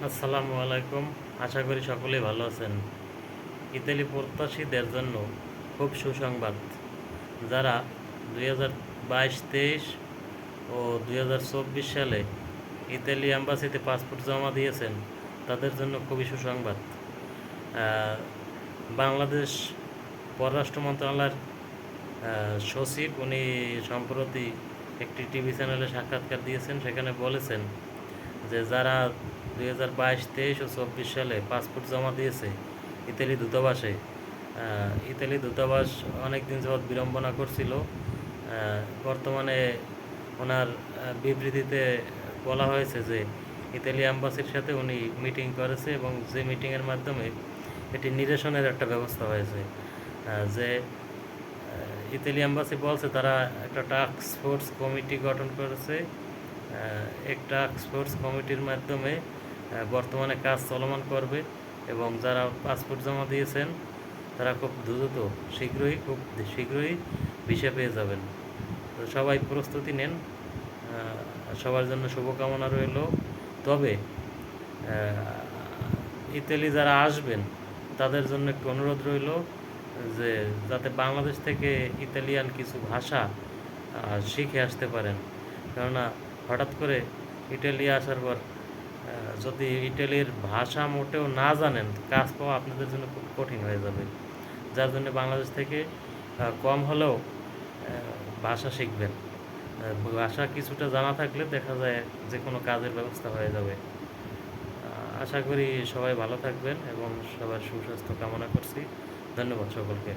আসসালামু আলাইকুম। আশা করি সকলেই ভালো আছেন। ইতালি প্রত্যাশীদের জন্য খুব সুসংবাদ। যারা 2022-23 ও 2024 সালে ইতালি অ্যাম্বাসিতে পাসপোর্ট জমা দিয়েছেন, তাদের জন্য খুবই সুসংবাদ। আহ, বাংলাদেশ পররাষ্ট্র মন্ত্রণালয়ের সচিব উনি সম্প্রতি একটি টিভি চ্যানেলে সাক্ষাৎকার দিয়েছেন। সেখানে বলেছেন যে যারা 2022-23 ও 24 সালে পাসপোর্ট জমা দিয়েছে ইতালি দূতাবাসে, ইতালি দূতাবাস অনেক দিন যাবৎ বিড়ম্বনা করছিল। বর্তমানে ওনার বিবৃতিতে বলা হয়েছে যে ইতালি অ্যাম্বাসির সাথে উনি মিটিং করেছে এবং যে মিটিংয়ের মাধ্যমে এটি নিরসনের একটা ব্যবস্থা হয়েছে। যে ইতালি অ্যাম্বাসি বলছে তারা একটা টাস্ক ফোর্স কমিটি গঠন করেছে। এক টাস্ক ফোর্স কমিটির মাধ্যমে বর্তমানে কাজ চলমান করবে এবং যারা পাসপোর্ট জমা দিয়েছেন তারা খুব দ্রুত খুব শীঘ্রই ভিসা পেয়ে যাবেন। তো সবাই প্রস্তুতি নেন। সবার জন্য শুভকামনা রইল। তবে ইতালি যারা আসবেন তাদের জন্য একটু অনুরোধ রইল যে যাতে বাংলাদেশ থেকে ইতালিয়ান কিছু ভাষা শিখে আসতে পারেন। কেননা হঠাৎ করে ইটালি আসার পর যদি ইটালির ভাষা মোটেও না জানেন, কাজ পাওয়া আপনাদের জন্য খুব কঠিন হয়ে যাবে। যার জন্য বাংলাদেশ থেকে কম হলেও ভাষা শিখবেন। ভাষা কিছুটা জানা থাকলে দেখা যায় যে কোনো কাজের ব্যবস্থা হয়ে যাবে। আশা করি সবাই ভালো থাকবেন এবং সবার সুস্বাস্থ্য কামনা করছি। ধন্যবাদ সকলকে।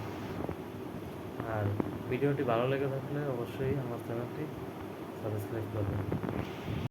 আর ভিডিওটি ভালো লেগে থাকলে অবশ্যই আমার চ্যানেলটি সাবস্ক্রাইব করবেন।